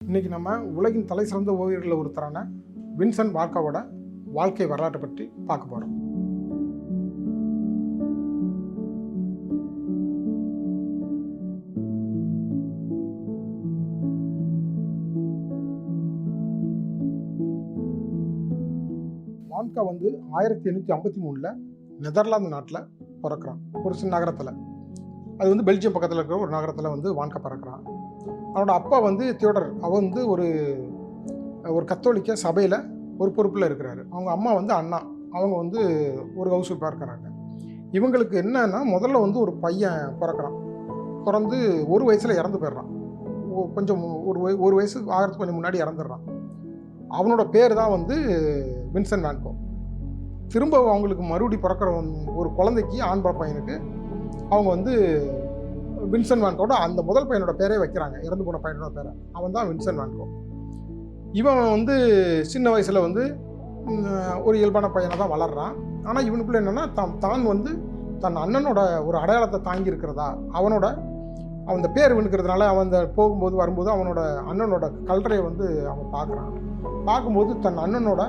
இன்றைக்கி நம்ம உலகின் தலை சிறந்த ஓவியர்களில் ஒருத்தரான வின்சென்ட் வான்கோவோட வாழ்க்கை வரலாற்றை பற்றி பார்க்க போகிறோம். வான்கோ 1853 நெதர்லாந்து நாட்டில் பிறக்கிறான். ஒரு சின்ன நகரத்தில், அது பெல்ஜியம் பக்கத்தில் இருக்கிற ஒரு நகரத்தில் வான்கோ பிறக்கிறான். அவனோட அப்பா தியோடர். அவன் ஒரு கத்தோலிக்க சபையில் ஒரு பொறுப்பில் இருக்கிறாரு. அவங்க அம்மா அண்ணா. அவங்க ஒரு ஹவுஸ் ஒய்ஃபாக இருக்கிறாங்க. இவங்களுக்கு என்னன்னா, முதல்ல ஒரு பையன் பிறக்கிறான். பிறந்து ஒரு வயசில் இறந்து போயிடுறான். கொஞ்சம் ஒரு வயசு ஆகிறதுக்கு கொஞ்சம் முன்னாடி இறந்துடுறான். அவனோட பேர் தான் வின்சென்ட் வான்கோ. திரும்ப அவங்களுக்கு மறுபடி பிறக்கிற ஒரு குழந்தைக்கு, ஆண் பையனுக்கு அவங்க வின்சென்ட் வான்கோட அந்த முதல் பையனோட பேரே வைக்கிறாங்க. இறந்து போன பையனோட பேரை. அவன் தான் வின்சென்ட் வான்கோ. இவன் சின்ன வயசில் ஒரு இயல்பான பையனை தான் வளர்றான். ஆனால் இவனுக்குள்ள என்னென்னா, தான் தன் அண்ணனோட ஒரு அடையாளத்தை தாங்கி இருக்கிறதா, அந்த பேர் இவனுக்கிறதுனால அவன் போகும்போது வரும்போது அவனோட அண்ணனோட கல்றையை அவன் பார்க்குறான். பார்க்கும்போது தன் அண்ணனோட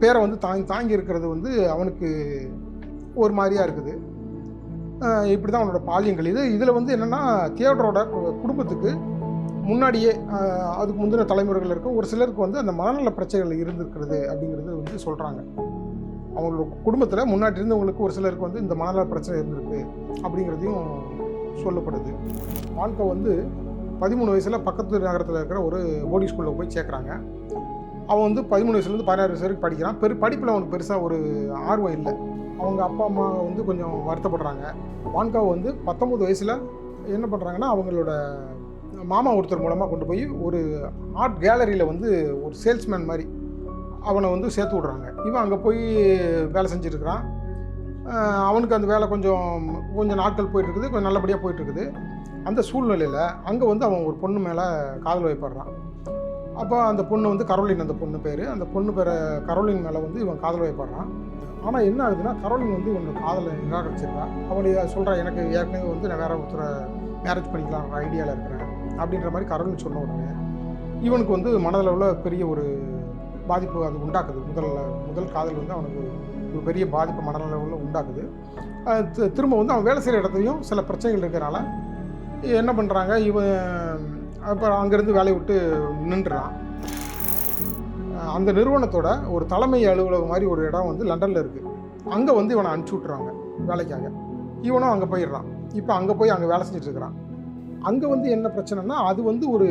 பேரை தாங்கி இருக்கிறது அவனுக்கு ஒரு மாதிரியாக இருக்குது. இப்படி தான் அவனோட பாலியங்கள். இதில் என்னென்னா, தியோடரோட குடும்பத்துக்கு முன்னாடியே, அதுக்கு முந்தின தலைமுறைகள் இருக்கும் ஒரு சிலருக்கு அந்த மனநல பிரச்சனைகள் இருந்திருக்கிறது அப்படிங்கிறது சொல்கிறாங்க. அவங்களோட குடும்பத்தில் முன்னாடி இருந்தவங்களுக்கு ஒரு சிலருக்கு இந்த மனநல பிரச்சனை இருந்திருக்கு அப்படிங்கிறதையும் சொல்லப்படுது. வான்கோ 13 வயசில் பக்கத்து நகரத்தில் இருக்கிற ஒரு போர்டிங் ஸ்கூலில் போய் சேர்க்குறாங்க. அவன் 13 வயசுலேருந்து 16 வயசு வரைக்கும் படிக்கிறான். படிப்பில் அவனுக்கு பெருசாக ஒரு ஆர்வம் இல்லை. அவங்க அப்பா அம்மா கொஞ்சம் வருத்தப்படுறாங்க. வான்கோ 19 வயசில் என்ன பண்ணுறாங்கன்னா, அவங்களோட மாமா ஒருத்தர் மூலமாக கொண்டு போய் ஒரு ஆர்ட் கேலரியில் ஒரு சேல்ஸ்மேன் மாதிரி அவனை சேர்த்து விட்றாங்க. இவன் அங்கே போய் வேலை செஞ்சுருக்கிறான். அவனுக்கு அந்த வேலை கொஞ்சம் நாட்கள் போயிட்டுருக்குது, கொஞ்சம் நல்லபடியாக போயிட்டுருக்குது. அந்த சூழ்நிலையில் அங்கே அவன் ஒரு பொண்ணு மேலே காதல் வைப்படுறான். அப்போ அந்த பொண்ணு கரோலின், அந்த பொண்ணு பேர். அந்த பொண்ணு பேரை கரோலின் மேலே இவன் காதல் வைப்படுறான். ஆனால் என்ன ஆகுதுன்னா, கரோலின் இவனோட காதலை நிராகரிச்சிருக்கா. அவன் சொல்கிறான், எனக்கு ஏற்கனவே நான் வேற ஒருத்தரை மேரேஜ் பண்ணிக்கலாம் ஐடியாவில் இருக்கிறேன் அப்படின்ற மாதிரி கரோலின் சொன்ன உடனே இவனுக்கு மனதளவில் பெரிய ஒரு பாதிப்பு அது உண்டாக்குது. முதல் காதல் அவனுக்கு ஒரு பெரிய பாதிப்பு மனதளவில் உண்டாக்குது. திரும்ப அவன் வேலை செய்கிற இடத்துலையும் சில பிரச்சனைகள் இருக்கிறனால என்ன பண்ணுறாங்க, இவன் அப்புறம் அங்கேருந்து வேலையை விட்டு நின்றுறான். அந்த நிறுவனத்தோட ஒரு தலைமை அலுவலகம் மாதிரி ஒரு இடம் லண்டனில் இருக்குது. அங்கே இவனை அனுப்பிச்சி விட்றாங்க வேலைக்காக. இவனும் அங்கே போயிடுறான். இப்போ அங்கே போய் அங்கே வேலை செஞ்சுட்ருக்கிறான். அங்கே என்ன பிரச்சனைனா, அது ஒரு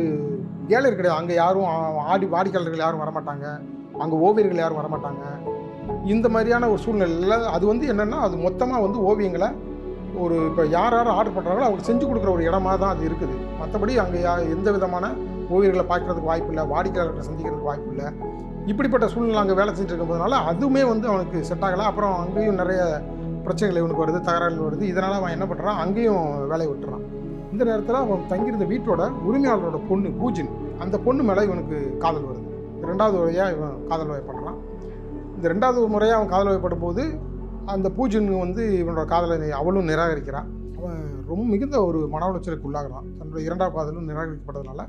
கேலரி கிடையாது. அங்கே யாரும் வாடிக்கையாளர்கள் யாரும் வரமாட்டாங்க, அங்கே ஓவியர்கள் யாரும் வரமாட்டாங்க. இந்த மாதிரியான ஒரு சூழ்நிலையில் அது என்னென்னா, அது மொத்தமாக ஓவியங்களை இப்போ யார் ஆர்டர் பண்ணுறாங்களோ அவங்க செஞ்சு கொடுக்குற ஒரு இடமா தான் அது இருக்குது. மற்றபடி அங்கே எந்த விதமான ஓவியர்களை பார்க்குறதுக்கு வாய்ப்பு இல்லை, வாடிக்கையாளர்களை சந்திக்கிறதுக்கு வாய்ப்பு இல்லை. இப்படிப்பட்ட சூழ்நிலை அங்கே வேலை செஞ்சுட்டு இருக்கும்போதுனால அதுவுமே அவனுக்கு செட் ஆகலை. அப்புறம் அங்கேயும் நிறைய பிரச்சனைகள் இவனுக்கு வருது, தகராறுகள் வருது. இதனால் அவன் என்ன பண்ணுறான், அங்கேயும் வேலையை விட்டுறான். இந்த நேரத்தில் அவன் தங்கியிருந்த வீட்டோட உரிமையாளரோட பொண்ணு பூஜின், அந்த பொண்ணு மேலே இவனுக்கு காதல் வருது. 2வது முறையாக இவன் காதல் வயப்படுறான். இந்த 2வது முறையாக அவன் காதல் வயப்படும் போது அந்த பூஜின் இவனோட காதலை அவளும் நிராகரிக்கிறான். அவன் ரொம்ப மிகுந்த ஒரு மன உளைச்சலுக்கு உள்ளாகிறான். தன்னோட 2வது காதலும் நிராகரிக்கப்பட்டதுனால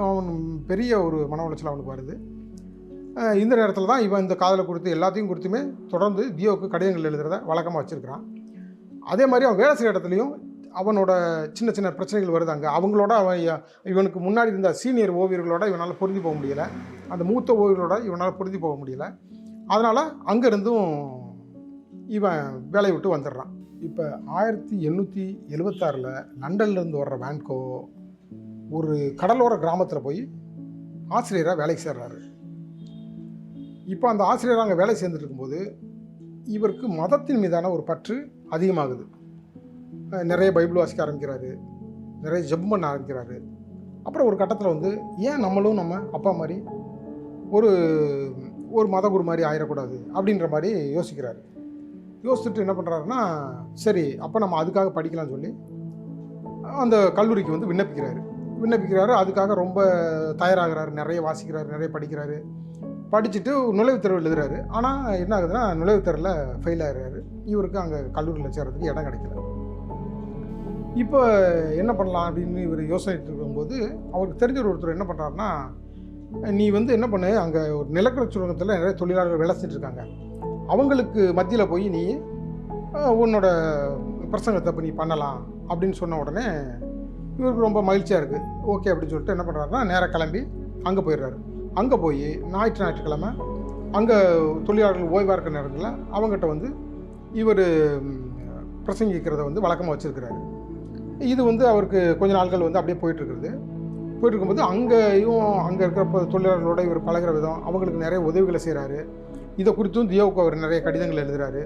அவன் பெரிய ஒரு மன உளைச்சல் அவனுக்கு வருது. இந்த நேரத்தில் தான் இவன் இந்த காதலை குறித்து எல்லாத்தையும் குறித்துமே தொடர்ந்து தியோவுக்கு கடிதங்கள் எழுதுறத வழக்கமாக வச்சுருக்கிறான். அதே மாதிரி அவன் வேலை செய்கிற இடத்துலையும் அவனோட சின்ன சின்ன பிரச்சனைகள் வருது. அங்கே அவங்களோட இவனுக்கு முன்னாடி இருந்த சீனியர் ஓவியர்களோட இவனால் பொருந்தி போக முடியலை. அந்த மூத்த ஓவியர்களோட இவனால் பொருந்தி போக முடியலை. அதனால் அங்கேருந்தும் இவன் வேலையை விட்டு வந்துடுறான். இப்போ 1876 லண்டன்லேருந்து வர்ற வான்கோ ஒரு கடலோர கிராமத்தில் போய் ஆசிரியராக வேலைக்கு சேர்றாரு. இப்போ அந்த ஆசிரியராக அங்கே வேலை சேர்ந்துட்டு இருக்கும்போது இவருக்கு மதத்தின் மீதான ஒரு பற்று அதிகமாகுது. நிறைய பைபிள் வாசிக்க ஆரம்பிக்கிறாரு, நிறைய ஜெபம் பண்ண ஆரம்பிக்கிறாரு. அப்புறம் ஒரு கட்டத்தில் ஏன் நம்மளும் நம்ம அப்பா மாதிரி ஒரு மதகுரு மாதிரி ஆயிடக்கூடாது அப்படின்ற மாதிரி யோசிக்கிறாரு. யோசிச்சுட்டு என்ன பண்ணுறாருன்னா, சரி அப்போ நம்ம அதுக்காக படிக்கலாம்னு சொல்லி அந்த கல்லூரிக்கு விண்ணப்பிக்கிறாரு. அதுக்காக ரொம்ப தயாராகிறாரு, நிறைய வாசிக்கிறாரு, நிறைய படிக்கிறாரு. படிச்சுட்டு நுழைவுத் தேர்வு எழுதுறாரு. ஆனால் என்ன ஆகுதுன்னா, நுழைவுத் தேர்வில் ஃபெயில் ஆகிறாரு. இவருக்கு அங்கே கல்லூரியில் சேர்றதுக்கு இடம் கிடைக்கல. இப்போ என்ன பண்ணலாம் அப்படின்னு இவர் யோசனைட்டு இருக்கும்போது அவருக்கு தெரிஞ்ச ஒருத்தர் என்ன பண்ணுறாருன்னா, நீ வந்து என்ன பண்ணு, அங்கே ஒரு நிலக்கரி சுரங்கத்தில் நிறைய தொழிலாளர்கள் வேலை செஞ்சுட்டு இருக்காங்க, அவங்களுக்கு மத்தியில் போய் நீ உன்னோட பிரசங்கத்தை இப்போ நீ பண்ணலாம் அப்படின்னு சொன்ன உடனே இவருக்கு ரொம்ப மகிழ்ச்சியாக இருக்குது. ஓகே அப்படின்னு சொல்லிட்டு என்ன பண்ணுறாருன்னா, நேராக கிளம்பி அங்கே போயிடுறாரு. அங்கே போய் ஞாயிற்றுக்கிழமை அங்கே தொழிலாளர்கள் ஓய்வாக இருக்கிற நேரத்தில் அவங்ககிட்ட வந்து இவர் பிரசங்கிக்கிறத வந்து வழக்கமாக வச்சுருக்கிறாரு. இது வந்து அவருக்கு கொஞ்ச நாட்கள் வந்து அப்படியே போயிட்டுருக்குறது. போயிட்டுருக்கும்போது அங்கேயும் அங்கே இருக்கிற தொழிலாளர்களோட இவர் பழகிற விதம், அவங்களுக்கு நிறைய உதவிகளை செய்கிறாரு. இதை குறித்தும் தியோவுக்கு அவர் நிறைய கடிதங்கள் எழுதுகிறாரு.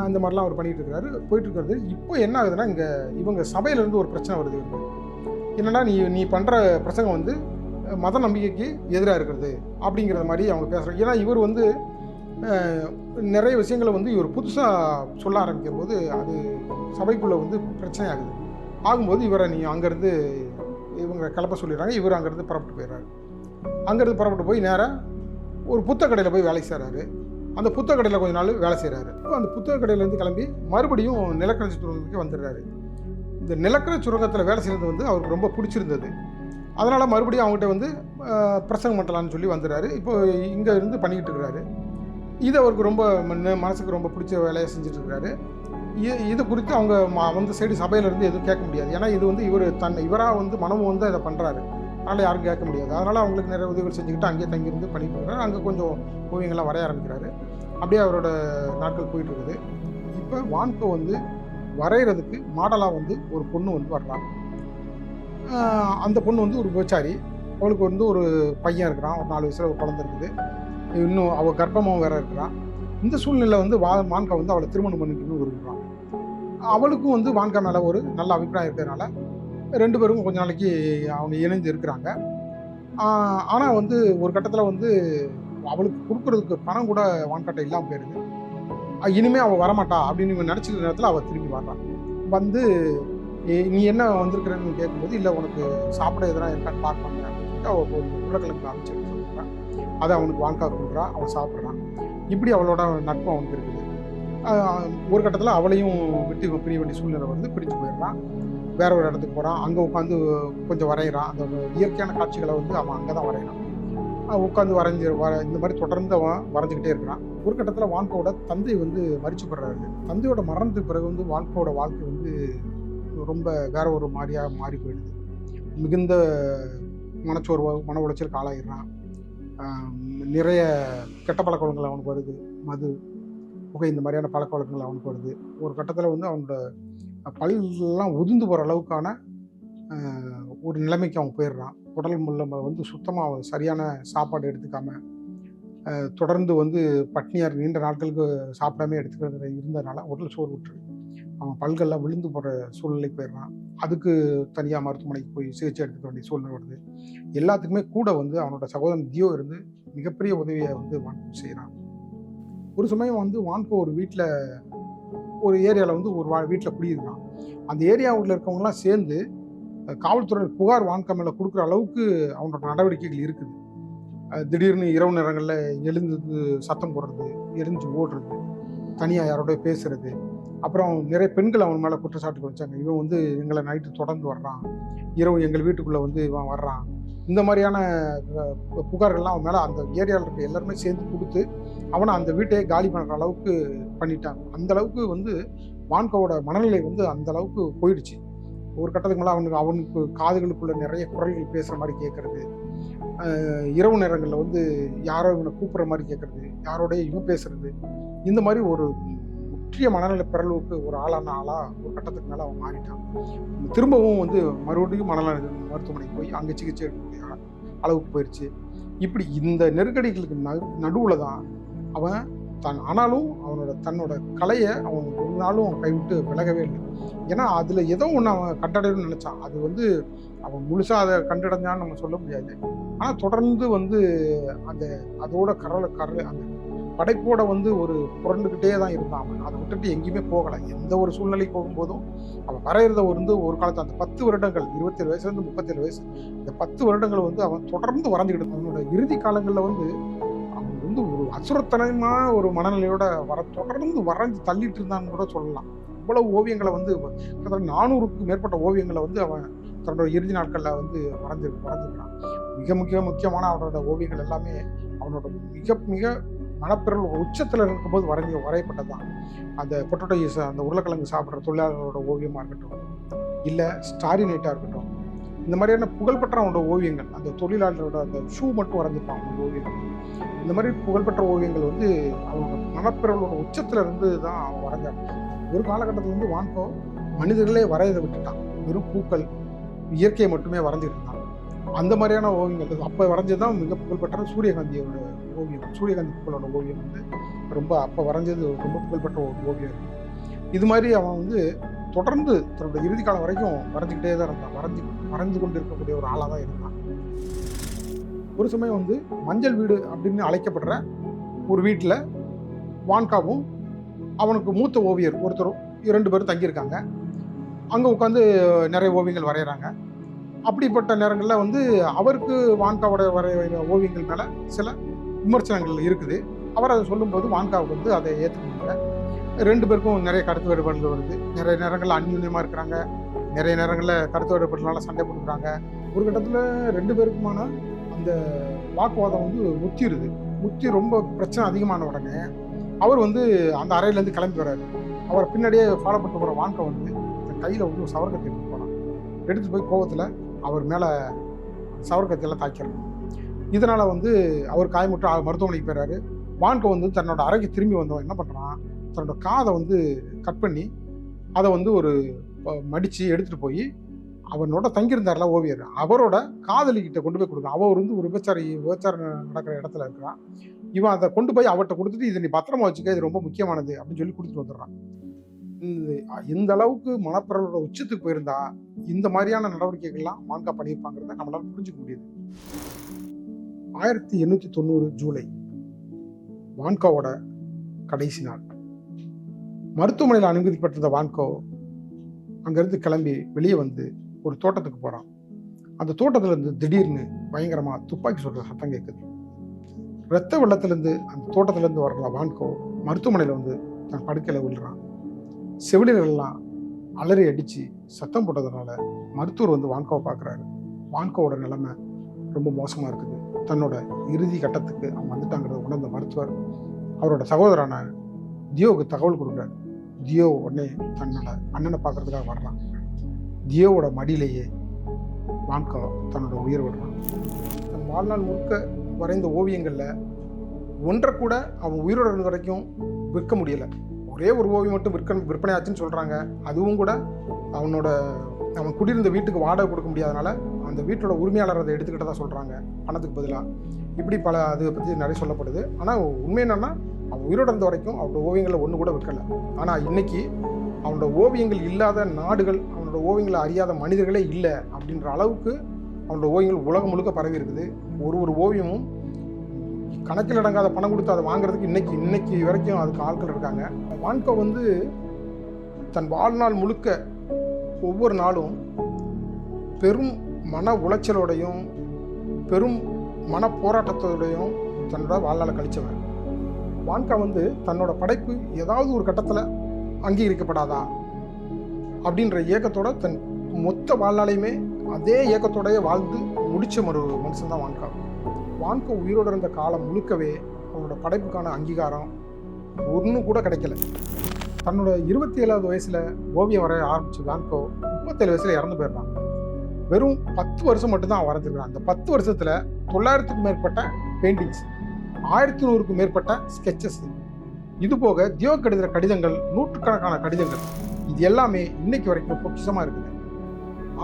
அந்த மாதிரிலாம் அவர் பண்ணிகிட்டு இருக்கிறாரு, போயிட்டுருக்கிறது. இப்போ என்ன ஆகுதுன்னா, இங்கே இவங்க சபையிலேருந்து ஒரு பிரச்சனை வருது இவருக்கு. என்னென்னா, நீ பண்ணுற பிரசங்கம் வந்து மத நம்பிக்கைக்கு எதிராக இருக்கிறது அப்படிங்கிற மாதிரி அவங்க பேசுகிறாங்க. ஏன்னா இவர் வந்து நிறைய விஷயங்களை வந்து இவர் புதுசாக சொல்ல ஆரம்பிக்கும் போது அது சபைக்குள்ளே வந்து பிரச்சனை ஆகுது. ஆகும்போது இவரை நீ அங்கேருந்து இவங்க கிளப்ப சொல்லிடுறாங்க. இவர் அங்கேருந்து புறப்பட்டு போயிடுறாரு. அங்கேருந்து புறப்பட்டு போய் நேராக ஒரு புத்தக கடையில் போய் வேலை செய்கிறாரு. அந்த புத்தக கடையில் கொஞ்ச நாள் வேலை செய்கிறாரு. இப்போ அந்த புத்தக கடையிலேருந்து கிளம்பி மறுபடியும் நிலக்கரி சுரங்கத்துக்கு வந்துடுறாரு. இந்த நிலக்கரி சுரங்கத்தில் வேலை செய்கிறது வந்து அவருக்கு ரொம்ப பிடிச்சிருந்தது. அதனால் மறுபடியும் அவங்ககிட்ட வந்து பிரசங்கம் பண்ணலான்னு சொல்லி வந்துடுறாரு. இப்போ இங்கே இருந்து பண்ணிக்கிட்டு இருக்கிறாரு. இது அவருக்கு ரொம்ப மனசுக்கு ரொம்ப பிடிச்ச வேலையை செஞ்சுட்ருக்கிறாரு. இது குறித்து அவங்க வந்து சைடு சபையிலேருந்து எதுவும் கேட்க முடியாது. ஏன்னா இது வந்து இவராக வந்து மனமும் வந்து அதை பண்ணுறாரு. அதனால் யாரும் கேட்க முடியாது. அதனால் அவங்களுக்கு நிறைய உதவிகள் செஞ்சுக்கிட்டு அங்கேயே தங்கியிருந்து பண்ணிட்டு இருக்கிறாரு. அங்கே கொஞ்சம் ஓவியங்கள்லாம் வரைய ஆரம்பிக்கிறாரு. அப்படியே அவரோட நாட்கள் போயிட்டுருக்குது. இப்போ வான்கோ வந்து வரைகிறதுக்கு மாடலாக வந்து ஒரு பொண்ணு வந்து வர்றாங்க. அந்த பொண்ணு வந்து ஒரு விபச்சாரி. அவளுக்கு வந்து ஒரு பையன் இருக்கிறான், ஒரு 4 வயசில் ஒரு குழந்தை இருக்குது. இன்னும் அவள் கர்ப்பமாகவும் வேற இருக்கிறான். இந்த சூழ்நிலை வந்து வான்கா வந்து அவளை திருமணம் பண்ணிக்கணும்னு விரும்புகிறான். அவளுக்கும் வந்து வான்கா மேலே ஒரு நல்ல அபிப்பிராயம் இருக்கிறதுனால 2 பேரும் கொஞ்ச நாளைக்கு அவங்க இணைந்து இருக்கிறாங்க. ஆனால் வந்து ஒரு கட்டத்தில் வந்து அவளுக்கு கொடுக்குறதுக்கு பணம் கூட வான்காட்ட இல்லாமல் போயிடுது. இனிமேல் அவள் வரமாட்டா அப்படின்னு இவங்க நினச்சிக்கிற நேரத்தில் அவள் திரும்பி வர்றான். வந்து நீ என்ன வந்திருக்கிறன்னு கேட்கும்போது, இல்லை உனக்கு சாப்பிட எதனா இருக்கான்னு பார்ப்பாங்க அப்படின்ட்டு அவள் ஒரு உருளைக்கிழங்கு அமைச்சு சொல்கிறான். அதை அவனுக்கு வான்கா கொடுக்குறான், அவன் சாப்பிட்றான். இப்படி அவளோட நட்பு அவனுக்கு இருக்குது. ஒரு கட்டத்தில் அவளையும் விட்டு பிரிய வேண்டிய சூழ்நிலை வந்து பிரிஞ்சு போயிடுறான். வேற ஒரு இடத்துக்கு போகிறான். அங்கே உட்காந்து கொஞ்சம் வரைகிறான். அந்த இயற்கையான காட்சிகளை வந்து அவன் அங்கே தான் வரைகிறான். உட்காந்து இந்த மாதிரி தொடர்ந்து அவன் வரைஞ்சிக்கிட்டே இருக்கிறான். ஒரு கட்டத்தில் வான்கோவோட தந்தை வந்து மரிச்சு போடுறாரு. தந்தையோட மரணத்துக்கு பிறகு வந்து வான்கோவோட வாழ்க்கை வந்து ரொம்ப வேற ஒரு மாதிரியாக மாறி போயிடுது. மிகுந்த மனச்சோர்வு, மன உளைச்சலுக்கு ஆளாயிடுறான். நிறைய கெட்ட பழக்க வழக்கங்கள் அவனுக்கு வருது. மது, புகை, இந்த மாதிரியான பழக்க வழக்கங்கள் அவனுக்கு வருது. ஒரு கட்டத்தில் வந்து அவனோட பல்லாம் உதிர்ந்து போகிற அளவுக்கான ஒரு நிலைமைக்கு அவன் போயிடுறான். உடல் முள்ள வந்து சுத்தமாக சரியான சாப்பாடு எடுத்துக்காமல் தொடர்ந்து வந்து பட்னியார் நீண்ட நாட்களுக்கு சாப்பிடாம எடுத்துக்கிறது இருந்ததுனால உடல் சோறு விட்டுரு அவன் பல்கள்லாம் விழுந்து போகிற சூழ்நிலைக்கு போயிடுறான். அதுக்கு தனியாக மருத்துவமனைக்கு போய் சிகிச்சை எடுத்துக்க வேண்டிய சூழ்நிலை வருது. எல்லாத்துக்குமே கூட வந்து அவனோட சகோதரன் தியோ இருந்து மிகப்பெரிய உதவியை வந்து வான்கோ செய்கிறான். ஒரு சமயம் வந்து வான்கோ ஒரு வீட்டில், ஒரு ஏரியாவில் வந்து ஒரு வீட்டில் குடியிருக்கான். அந்த ஏரியாவில் இருக்கவங்கலாம் சேர்ந்து காவல்துறை புகார் வான்கா மேலே கொடுக்குற அளவுக்கு அவனோட நடவடிக்கைகள் இருக்குது. திடீர்னு இரவு நேரங்களில் எழுந்து சத்தம் போடுறது, எரிஞ்சு ஓடுறது, தனியாக யாரோட பேசுறது, அப்புறம் நிறைய பெண்கள் அவன் மேலே குற்றச்சாட்டுகள் வச்சாங்க. இவன் வந்து எங்களை நைட்டு தொடர்ந்து வர்றான், இரவு எங்கள் வீட்டுக்குள்ளே வந்து இவன் வர்றான், இந்த மாதிரியான புகார்கள்லாம் அவன் மேலே அந்த ஏரியாவில் இருக்க எல்லாருமே சேர்ந்து கொடுத்து அவனை அந்த வீட்டையே காலி பண்ணுற அளவுக்கு பண்ணிட்டாங்க. அந்த அளவுக்கு வந்து வான்கோவோட மனநிலை வந்து அந்த அளவுக்கு போயிடுச்சு. ஒரு கட்டத்துக்கு மேலே அவனுக்கு காதுகளுக்குள்ள நிறைய குரல்கள் பேசுகிற மாதிரி கேட்கறது, இரவு நேரங்களில் வந்து யாரோ இவனை கூப்பிட்ற மாதிரி கேட்கறது, யாரோடைய இவன் பேசுறது, இந்த மாதிரி ஒரு முற்றிய மனநிலை பிறழ்வுக்கு ஒரு ஆளாக ஒரு கட்டத்துக்கு மேலே அவன் மாறிட்டான். திரும்பவும் வந்து மறுபடியும் மனநல மருத்துவமனைக்கு போய் அங்கே சிகிச்சை எடுக்கக்கூடிய அளவுக்கு போயிடுச்சு. இப்படி இந்த நெருக்கடிகளுக்கு நடுவில் தான் அவன் ஆனாலும் தன்னோட கலையை அவன் ஒரு நாளும் கைவிட்டு விலகவே இல்லை. ஏன்னா அதில் ஏதோ ஒன்று அவன் கண்டடையணும்னு நினச்சான். அது வந்து அவன் முழுசாக அதை கண்டடைஞ்சான்னு நம்ம சொல்ல முடியாது. ஆனால் தொடர்ந்து வந்து அதோட அந்த படைப்போட வந்து ஒரு புரண்டுக்கிட்டே தான் இருந்தான். அவன் அதை விட்டுட்டு எங்கேயுமே போகலை. எந்த ஒரு சூழ்நிலைக்கு போகும்போதும் அவன் வரைகிறத வந்து ஒரு காலத்தில் அந்த 10 வருடங்கள் 27 வயசுலேருந்து 37 வயசு இந்த 10 வருடங்கள் வந்து அவன் தொடர்ந்து வரைஞ்சிக்கிட்டு அவனோட இறுதி காலங்களில் வந்து அவன் வந்து ஒரு அசுரத்தனமான ஒரு மனநிலையோட தொடர்ந்து வரைஞ்சி தள்ளிட்டு இருந்தான்னு கூட சொல்லலாம். அவ்வளவு ஓவியங்களை வந்து கிட்டத்தட்ட 400க்கும் மேற்பட்ட ஓவியங்களை வந்து அவன் தன்னோட இறுதி நாட்களில் வந்து வரைஞ்சிருக்கிறான். முக்கியமான அவனோட ஓவியங்கள் எல்லாமே அவனோட மிக மனப்பிரல் உச்சத்தில் இருக்கும்போது வரையப்பட்டது தான். அந்த பொட்டோட்டோஸ், அந்த உருளைக்கிழங்கு சாப்பிட்ற தொழிலாளர்களோட ஓவியமாக இருக்கட்டும், இல்லை ஸ்டாரி நைட்டாக இருக்கட்டும், இந்த மாதிரியான புகழ்பெற்ற அவனோட ஓவியங்கள், அந்த தொழிலாளரோட அந்த ஷூ மட்டும் வரைஞ்சிருப்பான் அவனோட ஓவியங்கள். இந்த மாதிரி புகழ்பெற்ற ஓவியங்கள் வந்து அவனோட மனப்பிரலோட உச்சத்தில் இருந்து தான் அவன் வரைஞ்சான். ஒரு காலகட்டத்தில் வந்து வான் கோ மனிதர்களே வரையதை விட்டுட்டான். வெறும் பூக்கள், இயற்கையை மட்டுமே வரைஞ்சிட்டு இருந்தான். அந்த மாதிரியான ஓவியங்கள் அப்போ வரைஞ்சது தான் மிக புகழ்பெற்ற சூரியகாந்தியோட ஓவியம். சூரியகாந்தி பூக்களோட ஓவியம் வந்து ரொம்ப அப்போ வரைஞ்சது ரொம்ப புகழ்பெற்ற ஒரு ஓவியம் இருக்குது. இது மாதிரி அவன் வந்து தொடர்ந்து தன்னோட இறுதி காலம் வரைக்கும் வரைஞ்சிக்கிட்டே தான் இருந்தான். வரைஞ்சு கொண்டு இருக்கக்கூடிய ஒரு ஆளாக தான் இருந்தான். ஒரு சமயம் வந்து மஞ்சள் வீடு அப்படின்னு அழைக்கப்படுற ஒரு வீட்டில் வான்காவும் அவனுக்கு மூத்த ஓவியர் ஒருத்தரும் 2 பேரும் தங்கியிருக்காங்க. அங்கே உட்காந்து நிறைய ஓவியங்கள் வரைகிறாங்க. அப்படிப்பட்ட நேரங்களில் வந்து அவருக்கு வான்காவோட வரைகிற ஓவியங்கள் மேலே சில விமர்சனங்கள் இருக்குது. அவர் அதை சொல்லும்போது வான்காவுக்கு வந்து அதை ஏற்றுக்கணுங்க. 2 பேருக்கும் நிறைய கருத்து வேறுபாடுகள் வருது. நிறைய நேரங்களில் அந்யூன்யமாக இருக்கிறாங்க, நிறைய நேரங்களில் கருத்து வேறுபாடுனால சண்டை போட்டுக்கிறாங்க. ஒரு கட்டத்தில் 2 பேருக்குமான அந்த வாக்குவாதம் வந்து முத்தி ரொம்ப பிரச்சனை அதிகமான உடனே அவர் வந்து அந்த அறையிலேருந்து கிளம்பி வர்றாரு. அவரை பின்னாடியே ஃபாலோ பண்ணிட்டு போகிற வான்கா வந்து கையில் வந்து ஒரு சவர்க்கத்தை எடுத்து போகிறான். எடுத்து போய் கோவத்தில் அவர் மேலே சவர்க்கத்தையெல்லாம் தாக்கிறார். இதனால் வந்து அவர் காயமுற்று மருத்துவமனைக்கு போயிறாரு. வான்கோ வந்து தன்னோட அறைக்கு திரும்பி வந்தவன் என்ன பண்ணுறான், தன்னோட காதை வந்து கட் பண்ணி அதை வந்து ஒரு மடித்து எடுத்துகிட்டு போய் அவனோட தங்கியிருந்தார்ல ஓவியர், அவரோட காதலிக்கிட்ட கொண்டு போய் கொடுக்குறான். அவர் வந்து ஒரு விபச்சாரம் நடக்கிற இடத்துல இருக்கிறான். இவன் அதை கொண்டு போய் அவர்கிட்ட கொடுத்துட்டு இதை நீ பத்திரமா வச்சுக்க, இது ரொம்ப முக்கியமானது அப்படின்னு சொல்லி கொடுத்துட்டு வந்துடுறான். இந்த அளவுக்கு மனப்பிரலோட உச்சத்துக்கு போயிருந்தா இந்த மாதிரியான நடவடிக்கைகள்லாம் வான்கா பண்ணியிருப்பாங்கிறத நம்மளால புரிஞ்சுக்க முடியுது. 1890 ஜூலை வான்காவோட கடைசி நாள். மருத்துவமனையில் அனுமதிப்பட்டிருந்த வான்கோ அங்கிருந்து கிளம்பி வெளியே வந்து ஒரு தோட்டத்துக்கு போகிறான். அந்த தோட்டத்திலேருந்து திடீர்னு பயங்கரமாக துப்பாக்கி சொல்கிற சத்தம் கேட்குது. இரத்த வெள்ளத்திலேருந்து அந்த தோட்டத்திலேருந்து வர்ற வான்கோ மருத்துவமனையில் வந்து தன் படுக்கையில் விழுறான். செவிலியர்கள்லாம் அலறி அடித்து சத்தம் போட்டதுனால மருத்துவர் வந்து வான்கோவை பார்க்குறாரு. வான்கோவோட நிலைமை ரொம்ப மோசமாக இருக்குது. தன்னோட இறுதி கட்டத்துக்கு அவன் வந்துட்டாங்கிறத உணர்ந்த மருத்துவர் அவரோட சகோதரனை தியோவுக்கு தகவல் கொடுக்குறாரு. தியோ உடனே தன்னோட அண்ணனை பார்க்கறதுக்காக வர்றான். தியோவோட மடியிலேயே வான்கோ தன்னோட உயிர் விடுறான். தன் வாழ்நாள் முழுக்க வரைந்த ஓவியங்களில் ஒன்றை கூட அவன் உயிரோடு இருந்த வரைக்கும் விற்க முடியலை. ஒரே ஒரு ஓவியம் மட்டும் விற்பனை ஆச்சுன்னு சொல்கிறாங்க. அதுவும் கூட அவன் குடியிருந்த வீட்டுக்கு வாடகை கொடுக்க முடியாதனால அந்த வீட்டோட உரிமையாளர் அதை எடுத்துக்கிட்டதா சொல்கிறாங்க பணத்துக்கு பதிலாக. இப்படி அதை பற்றி நிறைய சொல்லப்படுது. ஆனால் உண்மை என்னன்னா, அவன் உயிரோடு இருந்த வரைக்கும் அவனோட ஓவியங்களை ஒன்று கூட விற்கலை. ஆனால் இன்னைக்கு அவனோட ஓவியங்கள் இல்லாத நாடுகள், அவனோட ஓவியங்களை அறியாத மனிதர்களே இல்லை அப்படின்ற அளவுக்கு அவனோட ஓவியங்கள் உலகம் முழுக்க பரவி இருக்குது. ஒரு ஓவியமும் கணக்கில் அடங்காத பணம் கொடுத்து அதை வாங்குறதுக்கு இன்னைக்கு வரைக்கும் அதுக்கு ஆட்கள் இருக்காங்க. வான்கோ வந்து தன் வாழ்நாள் முழுக்க ஒவ்வொரு நாளும் பெரும் மன உளைச்சலோடையும் பெரும் மன போராட்டத்தோடையும் தன்னோட வாழ்நாளை கழிச்சவன். வான்கா வந்து தன்னோட படைப்பு ஏதாவது ஒரு கட்டத்தில் அங்கீகரிக்கப்படாதா அப்படின்ற இயக்கத்தோட தன் மொத்த வாழ்நாளையுமே அதே இயக்கத்தோடய வாழ்ந்து முடிச்ச ஒரு மனுஷன் தான் வான்கா. வான்கோ உயிரோடு இருந்த காலம் முழுக்கவே அவனோட படைப்புக்கான அங்கீகாரம் ஒன்றும் கூட கிடைக்கல. தன்னோட 27வது வயசில் ஓவியம் வரைய ஆரம்பிச்ச வான்கோ 37 வயசில் இறந்து போயிடுறான். வெறும் 10 வருஷம் மட்டும்தான் அவன் வரைஞ்சிருக்கான். அந்த 10 வருஷத்தில் 900க்கும் மேற்பட்ட பெயிண்டிங்ஸ், 1100க்கும் மேற்பட்ட ஸ்கெச்சஸ், இது போக தியோக்கு எழுதுகிற கடிதங்கள், நூற்றுக்கணக்கான கடிதங்கள், இது எல்லாமே இன்னைக்கு வரைக்கும் பொக்கிஷமாக இருக்குது.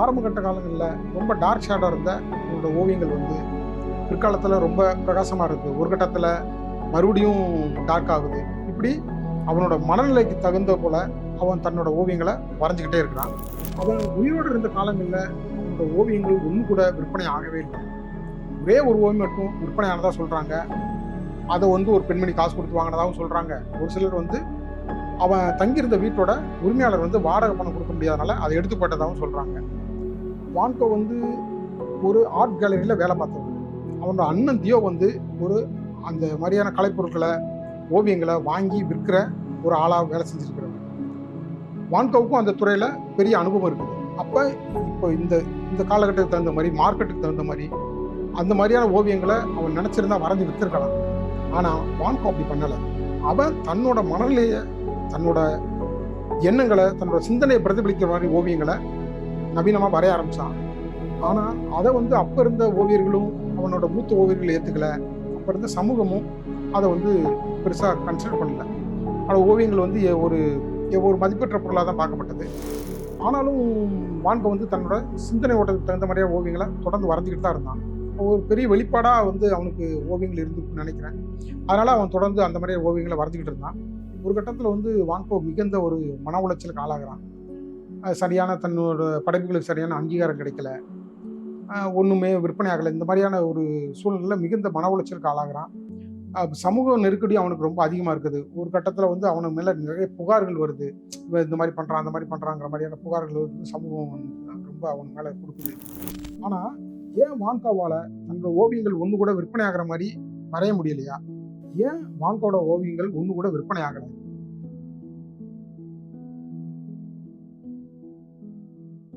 ஆரம்ப கட்ட காலங்களில் ரொம்ப டார்க் ஷேடாக இருந்த அவனோட ஓவியங்கள் வந்து பிற்காலத்தில் ரொம்ப பிரகாசமாக இருக்குது. ஒரு கட்டத்தில் மறுபடியும் டார்க் ஆகுது. இப்படி அவனோட மனநிலைக்கு தகுந்த போல அவன் தன்னோட ஓவியங்களை வரைஞ்சிக்கிட்டே இருக்கிறான். அவன் உயிரோடு இருந்த காலங்களில் அவனோட ஓவியங்கள் ஒன்று கூட விற்பனை ஆகவே இல்லை. ஒரே ஒரு ஓவியம் மட்டும் விற்பனை ஆனதாக சொல்கிறாங்க. அதை வந்து ஒரு பெண்மணி காசு கொடுத்து வாங்கினதாகவும் சொல்கிறாங்க. ஒரு சிலர் வந்து அவன் தங்கியிருந்த வீட்டோட உரிமையாளர் வந்து வாடகை பணம் கொடுக்க முடியாதனால அதை எடுத்து போட்டதாகவும் சொல்கிறாங்க. வான்கோ வந்து ஒரு ஆர்ட் கேலரியில் வேலை பார்த்தது. அவனோட அண்ணன் தியோ வந்து அந்த மாதிரியான கலைப்பொருட்களை, ஓவியங்களை வாங்கி விற்கிற ஒரு ஆளாக வேலை செஞ்சுருக்கிறவங்க. வான்கோவுக்கும் அந்த துறையில் பெரிய அனுபவம் இருக்குது. அப்போ இப்போ இந்த இந்த காலகட்டத்துக்கு தகுந்த மாதிரி, மார்க்கெட்டுக்கு தகுந்த மாதிரி, அந்த மாதிரியான ஓவியங்களை அவன் நினச்சிருந்தா வரைஞ்சி விற்றுருக்கலாம். ஆனால் வான்கோ அப்படி பண்ணலை. அவன் தன்னோட மனநிலையை, தன்னோட எண்ணங்களை, தன்னோட சிந்தனையை பிரதிபலிக்கிற மாதிரி ஓவியங்களை நவீனமாக வரைய ஆரம்பித்தான். ஆனால் அதை வந்து அப்போ இருந்த ஓவியர்களும் அவனோட மூத்த ஓவியர்கள் ஏற்றுக்கலை. அப்போ இருந்த சமூகமும் அதை வந்து பெருசாக கன்சிடர் பண்ணல. ஆனால் ஓவியங்கள் வந்து ஒரு மதிப்பெற்ற பொருளாக தான் பார்க்கப்பட்டது. ஆனாலும் வான்கோ வந்து தன்னோட சிந்தனை ஓட்டத்துக்கு தகுந்த மாதிரியான ஓவியங்களை தொடர்ந்து வரைஞ்சிக்கிட்டு தான் இருந்தான். ஒரு பெரிய வெளிப்பாடாக வந்து அவனுக்கு ஓவியங்கள் இருந்துன்னு நினைக்கிறேன். அதனால் அவன் தொடர்ந்து அந்த மாதிரியான ஓவியங்களை வரைஞ்சிக்கிட்டு இருந்தான். ஒரு கட்டத்தில் வந்து வான்கோ மிகுந்த ஒரு மன உளைச்சலுக்கு ஆளாகிறான். சரியான தன்னோட படைப்புகளுக்கு சரியான அங்கீகாரம் கிடைக்கல, ஒன்றுமே விற்பனை ஆகலை. இந்த மாதிரியான ஒரு சூழ்நிலையில் மிகுந்த மன உளைச்சலுக்கு ஆளாகிறான். சமூக நெருக்கடி அவனுக்கு ரொம்ப அதிகமாக இருக்குது. ஒரு கட்டத்தில் வந்து அவனுக்கு மேலே நிறைய புகார்கள் வருது. இவன் இந்த மாதிரி பண்ணுறான், அந்த மாதிரி பண்ணுறாங்கிற மாதிரியான புகார்கள் வந்து சமூகம் ரொம்ப அவனுக்கு மேலே கொடுக்குது. ஆனால் ஏன் வான்கோவால் தன்னோட ஓவியங்கள் ஒன்று கூட விற்பனை ஆகிற மாதிரி வரைய முடியலையா? ஏன் வான்கோட ஓவியங்கள் ஒன்று கூட விற்பனை ஆகலை?